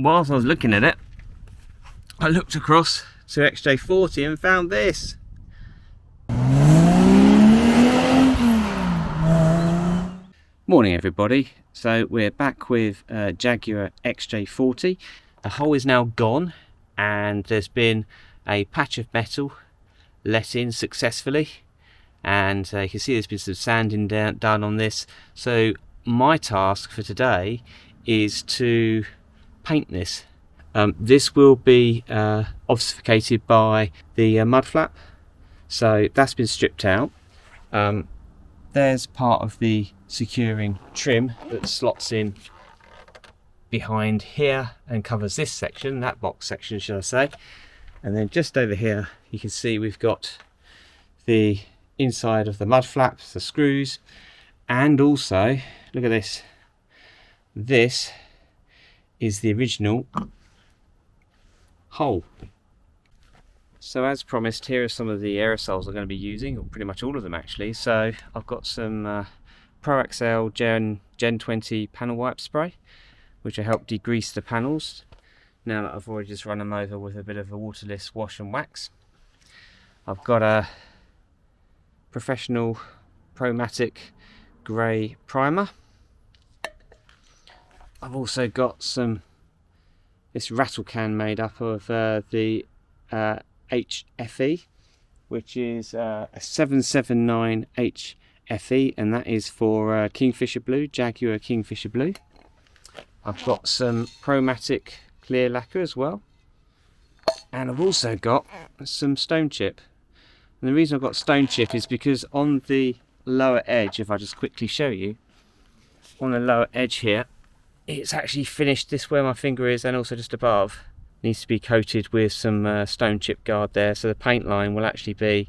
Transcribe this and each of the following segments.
whilst I was looking at it, I looked across to XJ40 and found this. Morning everybody. So we're back with Jaguar XJ40. The hole is now gone and there's been a patch of metal let in successfully, and you can see there's been some sanding done on this. So my task for today is to paint this. This will be obfuscated by the mud flap, so that's been stripped out. There's part of the securing trim that slots in behind here and covers this section, that box section should I say. And then just over here you can see we've got the inside of the mud flaps, the screws, and also look at this. This is the original hole. So as promised, here are some of the aerosols I'm going to be using, or pretty much all of them actually. So I've got some Pro XL Gen 20 panel wipe spray, which will help degrease the panels now that I've already just run them over with a bit of a waterless wash and wax. I've got a professional Promatic grey primer. I've also got this rattle can made up of the HFE, which is a 779 HFE, and that is for Kingfisher Blue, Jaguar Kingfisher Blue. I've got some Promatic clear lacquer as well, and I've also got some stone chip. And the reason I've got stone chip is because on the lower edge, if I just quickly show you, on the lower edge here, it's actually finished this where my finger is, and also just above needs to be coated with some stone chip guard there, so the paint line will actually be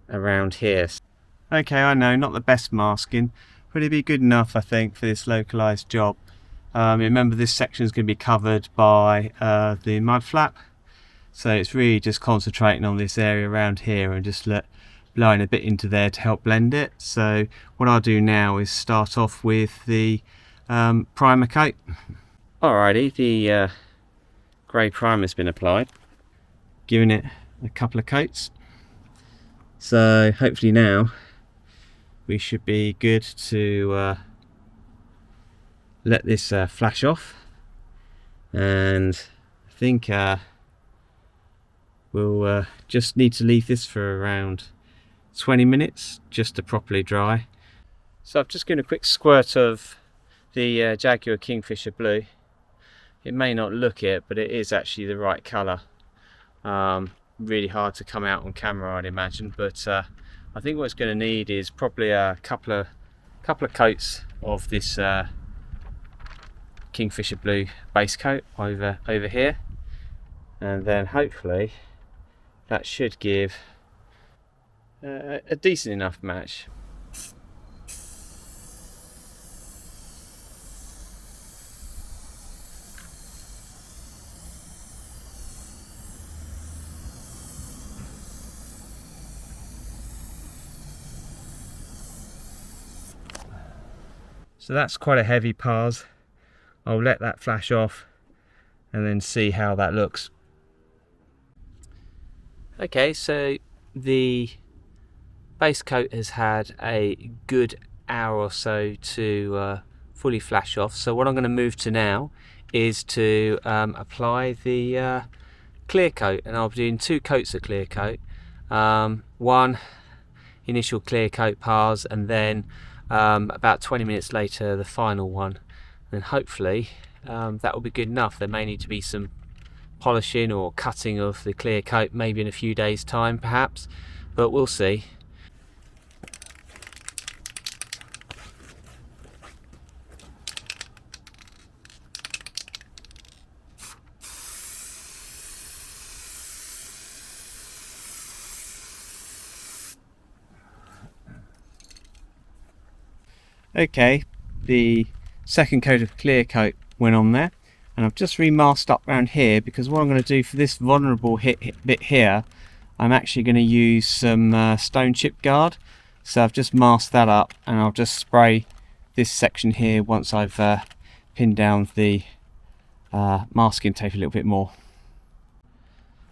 around here. Okay, I know, not the best masking, but it'd be good enough I think for this localized job. Remember, this section is going to be covered by the mud flap, so it's really just concentrating on this area around here and just blowing a bit into there to help blend it. So what I'll do now is start off with the primer coat. Alrighty, the grey primer has been applied, giving it a couple of coats. So hopefully now we should be good to let this flash off, and I think we'll just need to leave this for around 20 minutes just to properly dry. So I've just given a quick squirt of the Jaguar Kingfisher Blue. It may not look it, but it is actually the right colour. Really hard to come out on camera, I'd imagine, but I think what it's going to need is probably a couple of coats of this Kingfisher Blue base coat over here, and then hopefully that should give a decent enough match. So that's quite a heavy pars. I'll let that flash off and then see how that looks. Okay, so the base coat has had a good hour or so to fully flash off. So what I'm going to move to now is to apply the clear coat, and I'll be doing 2 coats of clear coat. One initial clear coat pars, and then about 20 minutes later the final one. And hopefully that will be good enough. There may need to be some polishing or cutting of the clear coat, maybe in a few days time perhaps, but we'll see. Okay, the second coat of clear coat went on there, and I've just remasked up around here because what I'm going to do for this vulnerable bit here, I'm actually going to use some stone chip guard. So I've just masked that up, and I'll just spray this section here once I've pinned down the masking tape a little bit more.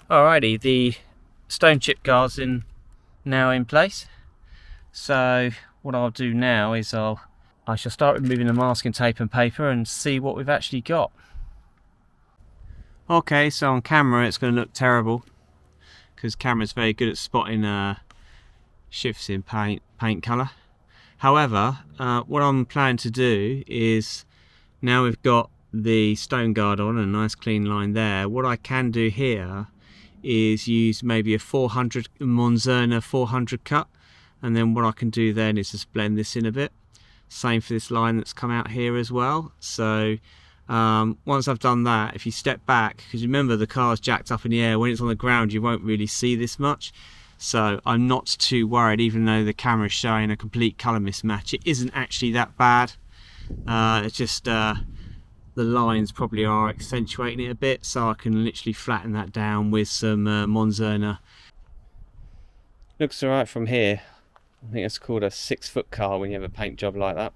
Alrighty, the stone chip guard's now in place. So what I'll do now is I shall start removing the masking tape and paper and see what we've actually got. Okay, so on camera it's going to look terrible because camera's very good at spotting shifts in paint colour. However, what I'm planning to do is, now we've got the stone guard on and a nice clean line there, what I can do here is use maybe a 400 Monzerna 400 cut, and then what I can do then is just blend this in a bit. Same for this line that's come out here as well. So once I've done that, if you step back, because remember the car's jacked up in the air, when it's on the ground you won't really see this much, so I'm not too worried. Even though the camera is showing a complete colour mismatch, it isn't actually that bad. It's just the lines probably are accentuating it a bit, so I can literally flatten that down with some Monzerna. Looks alright from here. I think it's called a 6-foot car when you have a paint job like that.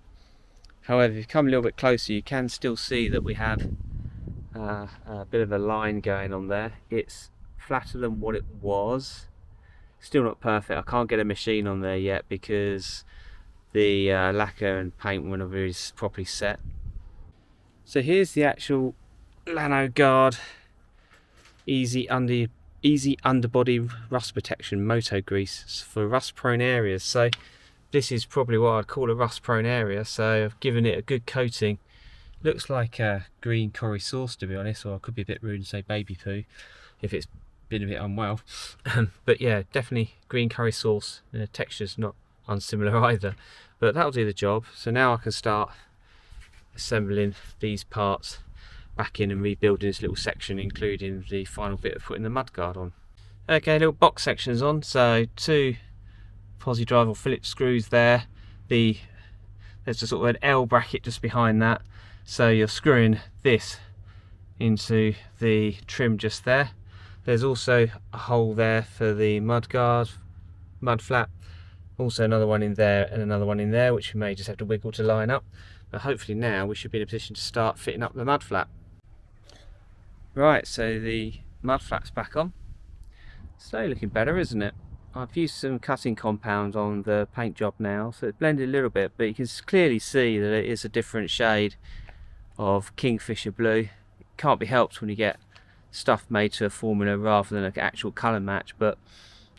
However, if you come a little bit closer, you can still see that we have a bit of a line going on there. It's flatter than what it was. Still not perfect. I can't get a machine on there yet because the lacquer and paint weren't really properly set. So here's the actual Lanoguard easy underbody rust protection Moto grease for rust prone areas. So this is probably what I'd call a rust prone area, so I've given it a good coating. Looks like a green curry sauce, to be honest, or I could be a bit rude and say baby poo if it's been a bit unwell. But yeah, definitely green curry sauce. The texture's not unsimilar either, but that'll do the job. So now I can start assembling these parts back in and rebuilding this little section, including the final bit of putting the mudguard on. Okay, little box sections on, so 2 posi drive or Phillips screws there. There's a sort of an L bracket just behind that, so you're screwing this into the trim just there. There's also a hole there for the mudguard, mud flap, also another one in there and another one in there, which we may just have to wiggle to line up. But hopefully now we should be in a position to start fitting up the mud flap. Right, so the mud flap's back on. Slowly looking better, isn't it? I've used some cutting compound on the paint job now, so it's blended a little bit, but you can clearly see that it is a different shade of Kingfisher blue. It can't be helped when you get stuff made to a formula rather than an actual colour match, but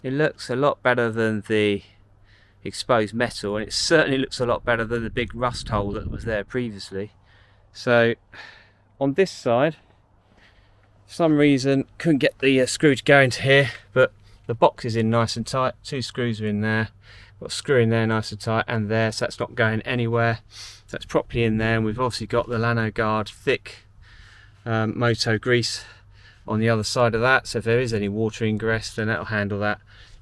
it looks a lot better than the exposed metal, and it certainly looks a lot better than the big rust hole that was there previously. So on this side, for some reason couldn't get the screw to go into here, but the box is in nice and tight. 2 screws are in there, got a screw in there nice and tight, and there, so that's not going anywhere. That's properly in there, and we've obviously got the Lanoguard thick Moto grease on the other side of that, so if there is any water ingress then that'll handle that.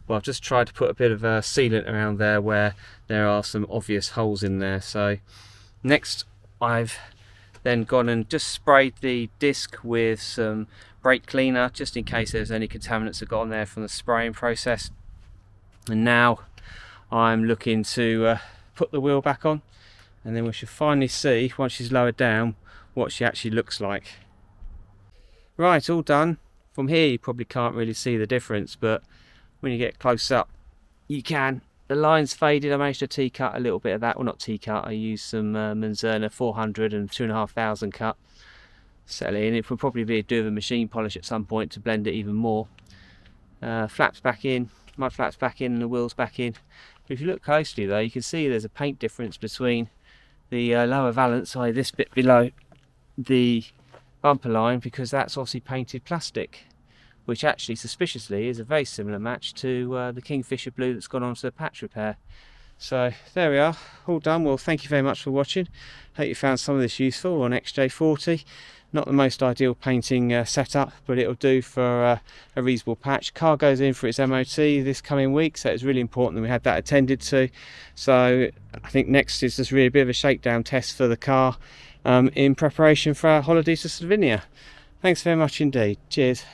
Well, I've just tried to put a bit of sealant around there where there are some obvious holes in there. So next I've then gone and just sprayed the disc with some brake cleaner just in case there's any contaminants that got on there from the spraying process. And now I'm looking to put the wheel back on, and then we should finally see, once she's lowered down, what she actually looks like. Right, all done. From here you probably can't really see the difference, but when you get close up you can. The line's faded. I managed to T-cut a little bit of that. Well, not T-cut, I used some Monzerna 400 and 2,500 cut. Settle in. It would probably be a do of a machine polish at some point to blend it even more. Flaps back in, mud flaps back in, and the wheels back in. But if you look closely though, you can see there's a paint difference between the lower valance, i.e. this bit below the bumper line, because that's obviously painted plastic, which actually suspiciously is a very similar match to the Kingfisher blue that's gone on to the patch repair. So there we are, all done. Well, thank you very much for watching. Hope you found some of this useful on XJ40. Not the most ideal painting setup, but it'll do for a reasonable patch. Car goes in for its MOT this coming week, so it's really important that we had that attended to. So I think next is just really a bit of a shakedown test for the car in preparation for our holiday to Slovenia. Thanks very much indeed. Cheers.